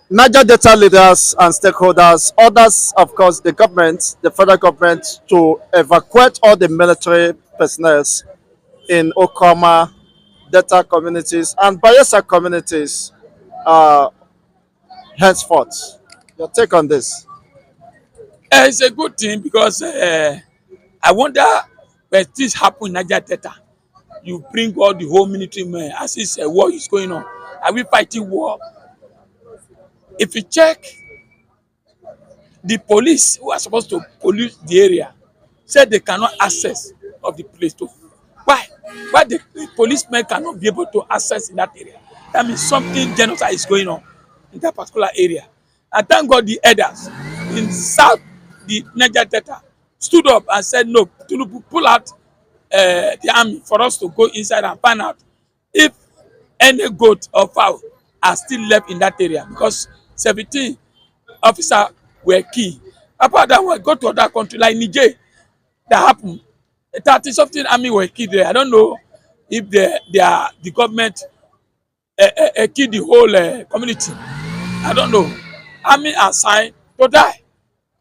Niger Delta leaders and stakeholders orders, of course, the government, the federal government, to evacuate all the military personnel in Okuama, Delta communities, and Bayelsa communities uh, henceforth. Your take on this? It's a good thing because I wonder when this happen in Niger Delta, you bring all the whole military men as if a war is going on. Are we fighting war? If you check the police who are supposed to police the area, said they cannot access of the place to why? Why the policemen cannot be able to access in that area? That means something genocide is going on in that particular area. And thank God the elders in South, the Niger Delta, stood up and said, no, Tinubu, pull out the army for us to go inside and find out if any goat or fowl are still left in that area because 17 officers were killed. Apart that one, go to other country like Niger, that happened. 30 something army were killed there. I don't know if they are the government killed the whole community. I don't know. Army are signed to die,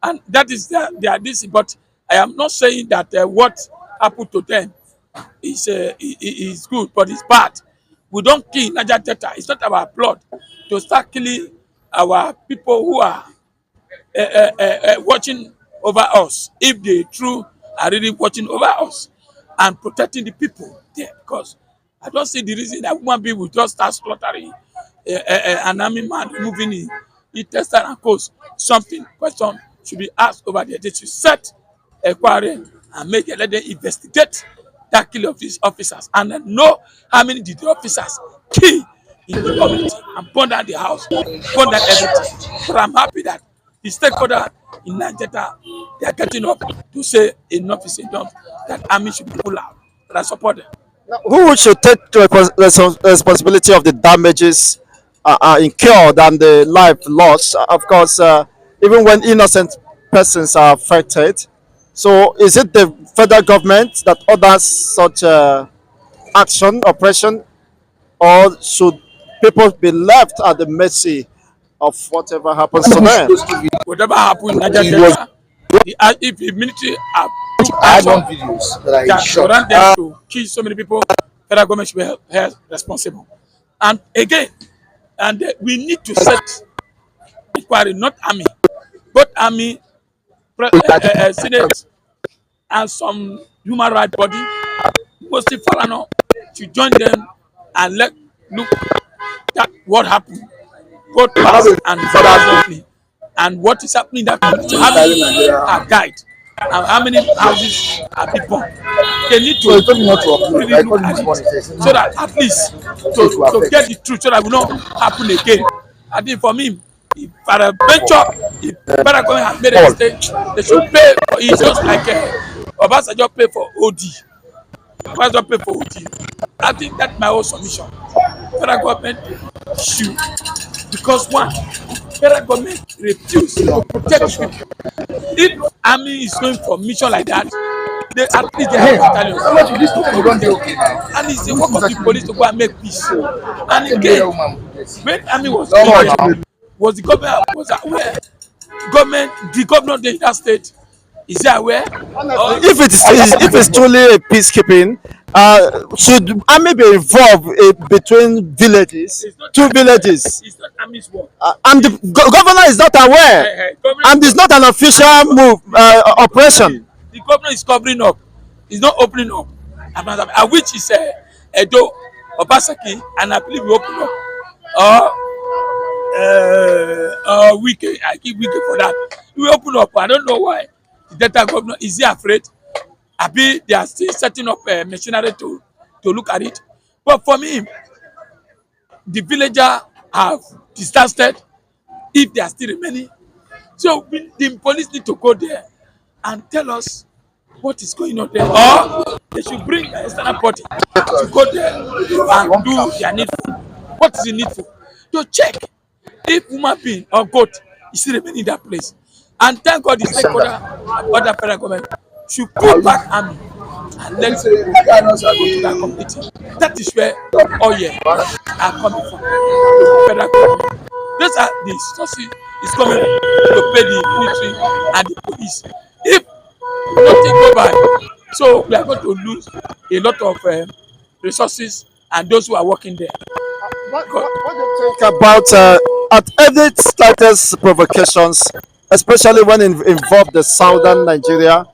and that is their this. But I am not saying that what happened to them is good, but it's bad. We don't kill Niger Delta. It's not our blood to start killing our people who are watching over us. If they true are really watching over us and protecting the people there, because I don't see the reason that human being will just start slaughtering an army man moving in. He tested and cause something question should be asked over there. They should set a quarry and let them investigate that killing of these officers and then know how many did the officers kill in the community and burn down the house, burn down everything. But I'm happy that the stakeholder in Nigeria, they are getting up to say enough is enough, that army should be pulled out. But I support them. Who should take the responsibility of the damages incurred and the life lost? Of course, even when innocent persons are affected. So, is it the federal government that orders such action, oppression, or should people be left at the mercy of whatever happens to them? Whatever happened in Nigeria, if the military are took I had action one videos that I that shot. warrant them to kill so many people, federal government should be held responsible. And again, we need to set inquiry, not army, both army, senate, and some human rights body, mostly Falano, to join them and look at what happened, both past and presently, and what is happening in that community. How many are died, and how many houses are being burned. They need to really look at it so that at least to get the truth so that it will not happen again. I think for me, if peradventure, if federal government has made a mistake, they should pay for it just like Obasanjo pay for OD. Obasanjo pay for OD. I think that's my own submission. Federal government should, because one, federal government refuse to protect people. If army is going for mission like that, they at least they have battalions. And it's the work of the police to go and make peace. And again, when army was going, was the government was aware? The governor of that state is he aware? If it's truly a peacekeeping, should army be involved between villages, two villages, It's not army's work. and the governor is not aware, and it's not an official move operation? The governor is covering up. He's not opening up. I wish he said Edo, Obasaki, and I believe we open up. Wiki, I keep Wiki for that. We open up. I don't know why. The Delta governor, is he afraid? Abi, they are still setting up a machinery to look at it. But for me, the villagers have disastered if they are still remaining. So the police need to go there and tell us what is going on there. Or they should bring an external party to go there and do their needful. What is the needful? To check if human being or goat is still remaining in that place. And thank God the stakeholder and other federal government should pull back army and let people go to that community. That is where oil are coming from. The federal government Those are the sources is coming to pay the military and the police. If nothing go by, so we are going to lose a lot of resources and those who are working there. Because What do you think about at any slightest provocations, especially when involve the southern Nigeria?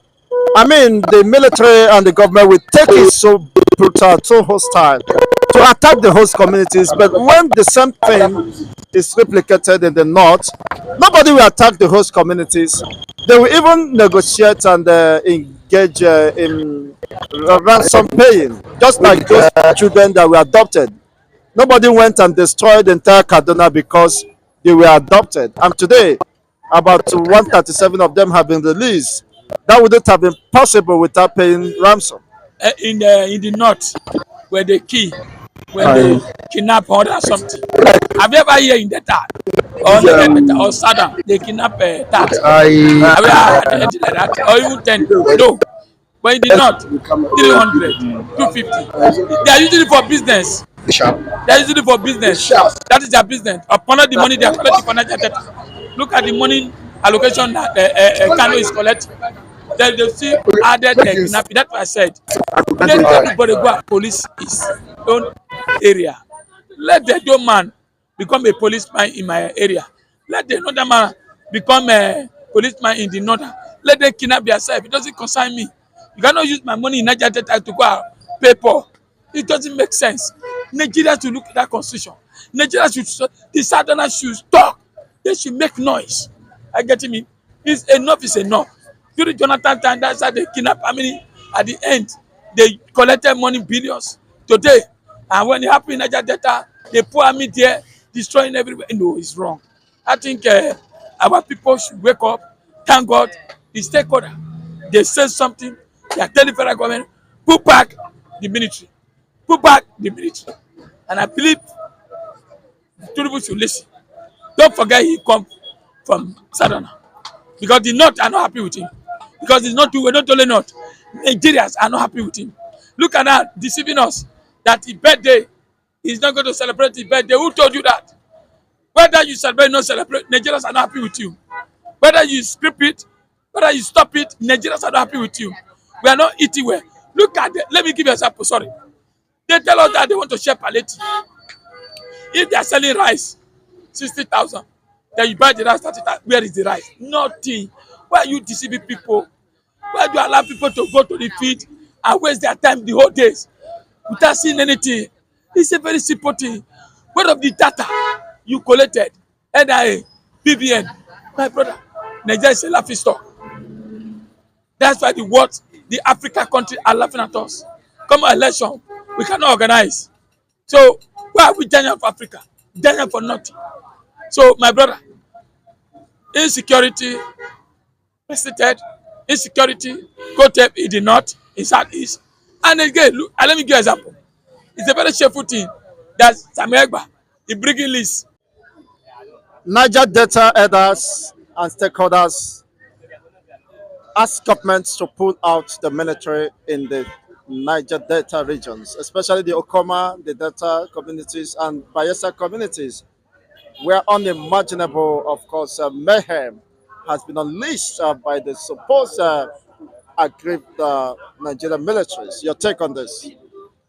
I mean, the military and the government will take it so brutal, so hostile to attack the host communities. But when the same thing is replicated in the north, nobody will attack the host communities. They will even negotiate and engage in ransom paying, just like those children that were adopted. Nobody went and destroyed the entire Kaduna because they were adopted. And today, about 137 of them have been released. That wouldn't have been possible without paying ransom. in the north, where they kill, when they kidnap or something. Have you ever hear in data or Niger Delta or Southern they kidnap 30? Have you ever had anything like that? Or even 10? No. But in the north, 300, 250. They are usually for business. They are usually for business. That is their business. Upon the money they are collecting for Niger Delta. Look at the money allocation that Kano is collecting. They still added kidnapping. That's what I said. Let everybody go and police his own area. Let the young man become a policeman in my area. Let the another man become a policeman in the northern. Let them kidnap themselves. It doesn't concern me. You cannot use my money in Niger Delta to go and pay poor. It doesn't make sense. Nigeria should look at that constitution. Nigeria should, the southerners should talk. They should make noise. I get me. It's enough is enough. During Jonathan time, that's how they kidnap. I mean, at the end, they collected money billions. Today, and when it happened in Niger Delta, they pour army there, destroying everywhere. No, it's wrong. I think our people should wake up. Thank God, the stakeholder. They say something. They are telling federal government, put back the military. Put back the military. And I believe Tinubu should listen. Don't forget he come from Southern. Because the North are not happy with him. Because it's not we're not only North. Nigerians are not happy with him. Look at that, deceiving us that his birthday, he's not going to celebrate his birthday. Who told you that? Whether you celebrate or not celebrate, Nigerians are not happy with you. Whether you script it, whether you stop it, Nigerians are not happy with you. We are not eating well. Look at it. Let me give you an example. Sorry. They tell us that they want to share palliative. If they are selling rice, 60,000, then you buy the rice 30,000. Where is the rice? Nothing. Why are you deceiving people? Why do you allow people to go to the field and waste their time the whole days without seeing anything? It's a very simple thing. What of the data you collected? NIA, BBN, my brother, Nigeria is a laughing stock. That's why the world, the African country are laughing at us. Come on, election, we cannot organize. So why are we dying for Africa? Dying for nothing. So my brother, insecurity, persisted, insecurity, Kotep in the north, in southeast. And again, look, let me give you an example. It's a very shameful thing that Samuel Egba is bringing list. Niger Delta elders and stakeholders ask governments to pull out the military in the Niger Delta regions, especially the Okuama, the Delta communities, and Bayelsa communities, where unimaginable, of course, mayhem has been unleashed by the supposed aggrieved Nigerian militaries. Your take on this?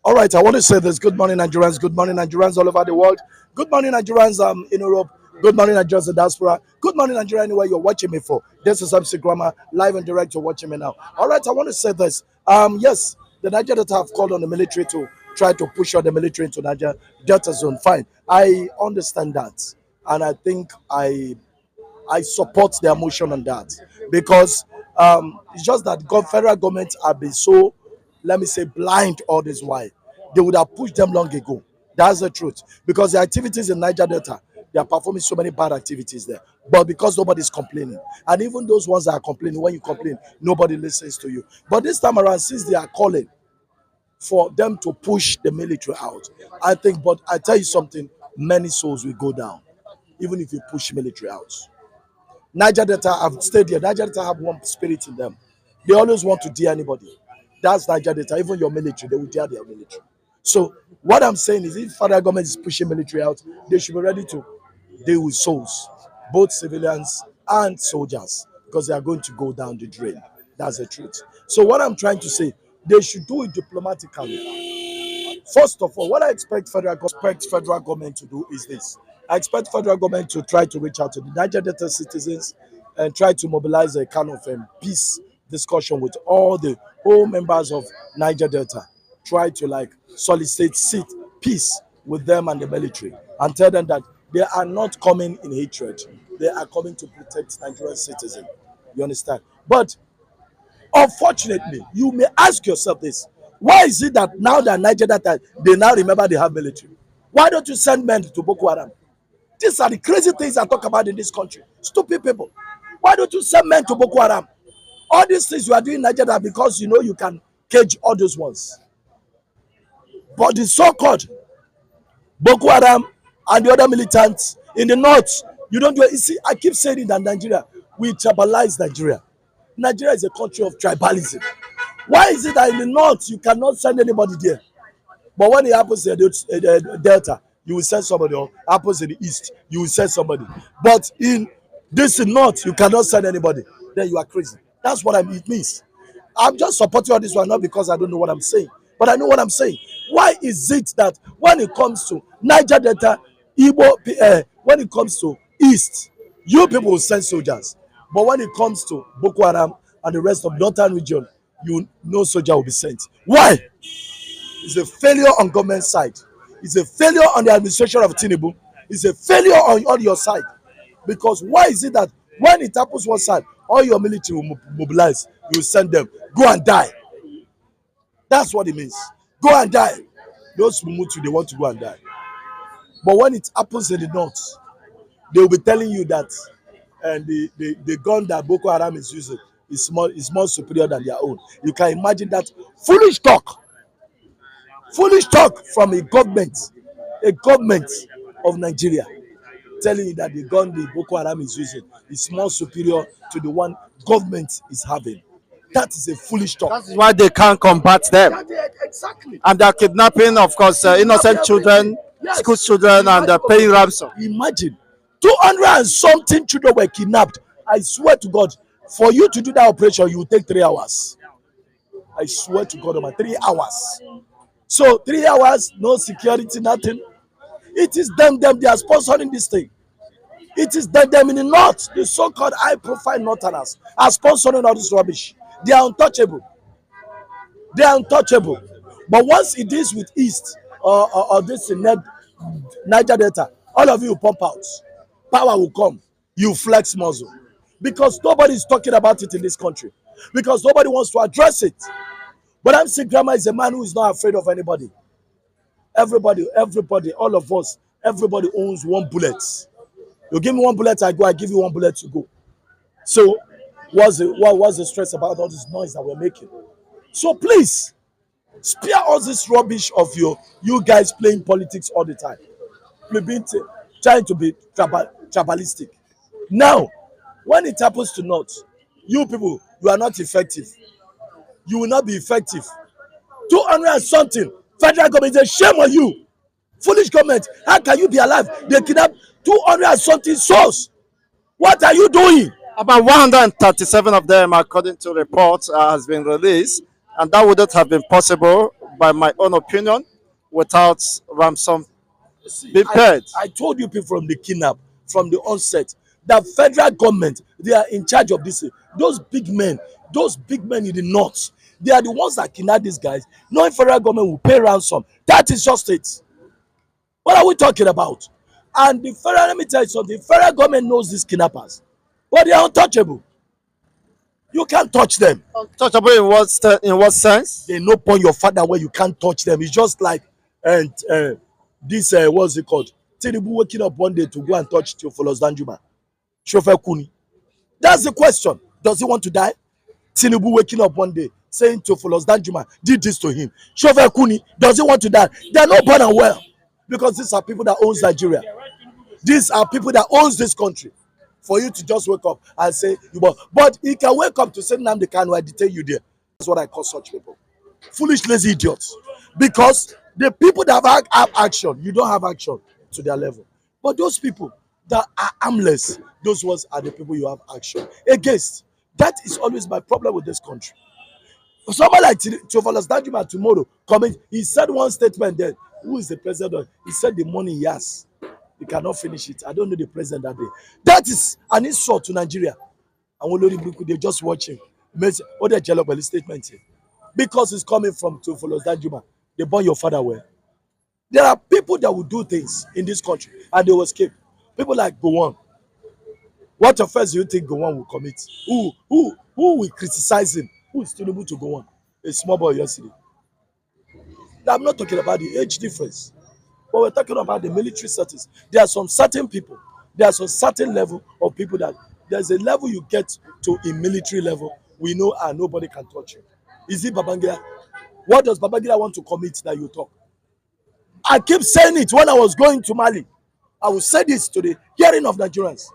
All right, I want to say this. Good morning, Nigerians. Good morning, Nigerians all over the world. Good morning, Nigerians in Europe. Good morning, Nigerians in diaspora. Good morning, Nigeria, anywhere you're watching me for. This is MC Grammar, live and direct. You're watching me now. All right, I want to say this. Yes, the Niger Delta have called on the military to try to push out the military into Niger Delta zone. Fine. I understand that. And I think I support their motion on that because it's just that federal government have been so, let me say, blind all this while. They would have pushed them long ago. That's the truth. Because the activities in Niger Delta, they are performing so many bad activities there. But because nobody's complaining, and even those ones that are complaining, when you complain, nobody listens to you. But this time around, since they are calling for them to push the military out, I think, but I tell you something, many souls will go down, even if you push military out. Niger Delta have stayed here. Niger Delta have one spirit in them. They always want to dare anybody. That's Niger Delta. Even your military, they will dare their military. So what I'm saying is, if federal government is pushing military out, they should be ready to deal with souls, both civilians and soldiers, because they are going to go down the drain. That's the truth. So what I'm trying to say, they should do it diplomatically. First of all, what I expect federal government to do is this. I expect federal government to try to reach out to the Niger Delta citizens and try to mobilize a kind of peace discussion with all the whole members of Niger Delta. Try to solicit peace with them and the military and tell them that they are not coming in hatred. They are coming to protect Nigerian citizens. You understand? But unfortunately, you may ask yourself this: why is it that now that Niger Delta, they now remember they have military? Why don't you send men to Boko Haram? These are the crazy things I talk about in this country. Stupid people. Why don't you send men to Boko Haram? All these things you are doing in Nigeria because you know you can cage all those ones. But the so-called Boko Haram and the other militants in the north, you don't do it. You see, I keep saying it that Nigeria, we tribalize Nigeria. Nigeria is a country of tribalism. Why is it that in the north you cannot send anybody there? But when it happens in the Delta, you will send somebody, or happens in the east, you will send somebody. But in this north, you cannot send anybody. Then you are crazy. That's what it means. I'm just supporting all this one, not because I don't know what I'm saying, but I know what I'm saying. Why is it that when it comes to Niger Delta, Igbo, when it comes to East, you people will send soldiers, but when it comes to Boko Haram and the rest of northern region, no soldier will be sent? Why? It's a failure on government side. It's a failure on the administration of Tinubu. It's a failure on your side. Because why is it that when it happens one side, all your military will mobilize, you send them, go and die? That's what it means. Go and die. Those Mumutu, they want to go and die. But when it happens in the north, they will be telling you that the gun that Boko Haram is using is more superior than their own. You can imagine that foolish talk from a government of Nigeria, telling you that the gun the Boko Haram is using is more superior to the one government is having. That is a foolish talk. That's why they can't combat them. Exactly. And they're kidnapping, of course, innocent children, yes, school children, and paying ransom. Imagine 200 and something children were kidnapped. I swear to God, for you to do that operation, you will take 3 hours. I swear to God, 3 hours. So 3 hours, no security, nothing. It is them, they are sponsoring this thing. It is them in the north, the so-called high-profile northerners are sponsoring all this rubbish. They are untouchable. But once it is with East or this Niger Delta, all of you pump out. Power will come. You flex muscle. Because nobody is talking about it in this country. Because nobody wants to address it. But I'm saying Grandma is a man who is not afraid of anybody. Everybody, all of us, everybody owns one bullet. You give me one bullet, I go. I give you one bullet, you go. So, what's the stress about all this noise that we're making? So please, spare all this rubbish of you guys playing politics all the time. Trying to be tribalistic. Now, when it happens to North, you people, you are not effective. You will not be effective. 200 and something. Federal government is a shame on you. Foolish government. How can you be alive? They kidnap 200 and something souls. What are you doing? About 137 of them, according to reports, has been released, and that wouldn't have been possible, by my own opinion, without ransom being paid. I told you people from the kidnap, from the onset, that federal government, they are in charge of this. Those big men in the north, they are the ones that kidnap these guys. Knowing federal government will pay ransom. That is just it. What are we talking about? And the federal, let me tell you something, the federal government knows these kidnappers, but they are untouchable. You can't touch them. Untouchable in what sense? They know upon your father where you can't touch them. It's just like this what's it called? Tinubu waking up one day to go and touch Theophilus Danjuma. Chauffeur Kuni. That's the question. Does he want to die? Tinubu waking up one day saying Theophilus Danjuma did this to him. Chauffeur Kuni, does he want to die? They are not born and well. Because these are people that owns Nigeria. These are people that owns this country. For you to just wake up and say, but he can wake up to say, Nnamdi Kanu, I detain you there. That's what I call such people. Foolish, lazy idiots. Because the people that have action, you don't have action to their level. But those people, that are armless, those ones are the people you have action against. That is always my problem with this country. Someone like Theophilus Danjuma tomorrow coming, he said one statement then. Who is the president? He said the money he has, he cannot finish it. I don't know the president that day. That is an insult to Nigeria. And they're just watching. What they jello belly statement here. Because it's coming from Theophilus Danjuma. They born your father well. There are people that will do things in this country and they will escape. People like Gowon. What offense do you think Gowon will commit? Who will criticize him? Who is Tinubu to Gowon? A small boy yesterday. Now, I'm not talking about the age difference, but we're talking about the military settings. There are some certain people, there are some certain level of people that there's a level you get to in military level. We know and nobody can touch you. Is it Babangida? What does Babangida want to commit that you talk? I keep saying it when I was going to Mali. I will say this to the hearing of Nigerians.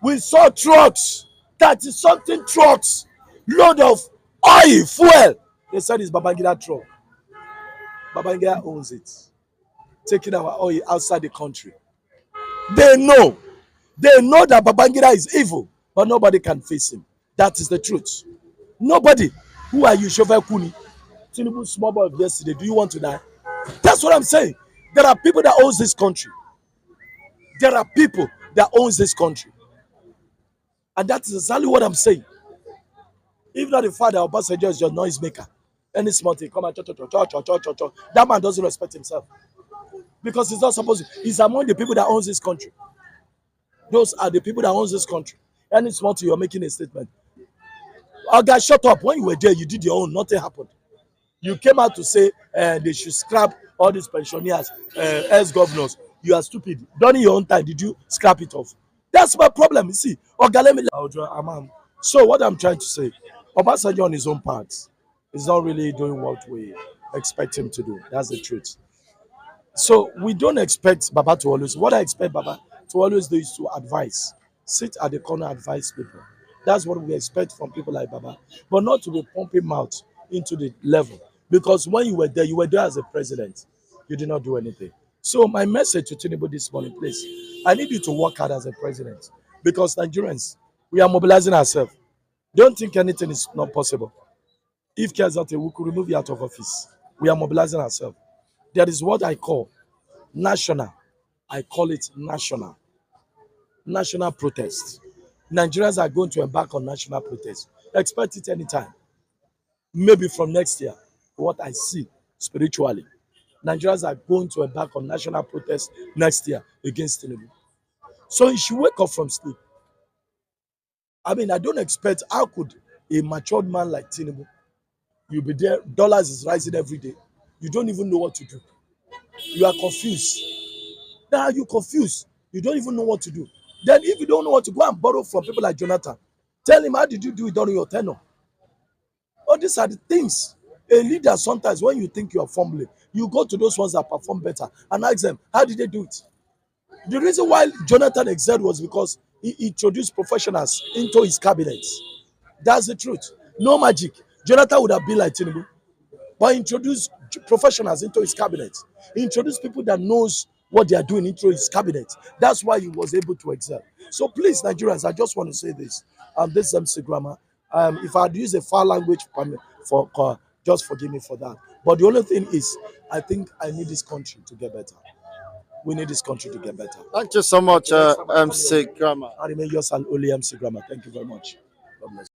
We saw trucks, 30-something trucks, load of oil, fuel. They said it's Babangida truck. Babangida owns it. Taking our oil outside the country. They know that Babangida is evil, but nobody can face him. That is the truth. Nobody. Who are you, Shovel Kuni? Tinubu, small boy of yesterday. Do you want to die? That's what I'm saying. There are people that owns this country. There are people that owns this country. And that is exactly what I'm saying. If not the father, Obasanjo is your noise maker. Any small thing, come and cho. That man doesn't respect himself. Because he's not supposed to. He's among the people that owns this country. Those are the people that owns this country. Any small thing, you're making a statement. Oh, guys, shut up. When you were there, you did your own. Nothing happened. You came out to say they should scrap all these pensioners, ex-governors. You are stupid. During your own time, did you scrap it off? That's my problem. You see, so what I'm trying to say, Obasanjo on his own part is not really doing what we expect him to do. That's the truth. So we don't expect Baba to always. What I expect Baba to always do is to advise, sit at the corner, advise people. That's what we expect from people like Baba, but not to be pumping mouth into the level. Because when you were there as a president. You did not do anything. So my message to Tinubu this morning, please, I need you to work hard as a president. Because Nigerians, we are mobilizing ourselves. Don't think anything is not possible. If cares not, we could remove you out of office. We are mobilizing ourselves. That is what I call national. I call it national. National protest. Nigerians are going to embark on national protest. Expect it anytime. Maybe from next year. What I see spiritually. Nigerians are going to embark on national protest next year against Tinubu. So you should wake up from sleep. I mean, I don't expect, how could a matured man like Tinubu, you'll be there, dollars is rising every day. You don't even know what to do. You are confused. Now you're confused. You don't even know what to do. Then if you don't know what to go and borrow from people like Jonathan, tell him, how did you do it during your tenure? All these are the things. A leader, sometimes when you think you are fumbling, you go to those ones that perform better and ask them, how did they do it? The reason why Jonathan excelled was because he introduced professionals into his cabinet. That's the truth. No magic. Jonathan would have been like Tinubu, but he introduced professionals into his cabinet. He introduced people that knows what they are doing into his cabinet. That's why he was able to excel. So please, Nigerians, I just want to say this. This is MC Grammar. If I had used a foul language just forgive me for that. But the only thing is, I think I need this country to get better. We need this country to get better. Thank you so much, MC Grammar. I remain yours and only MC Grammar. Thank you very much. God bless.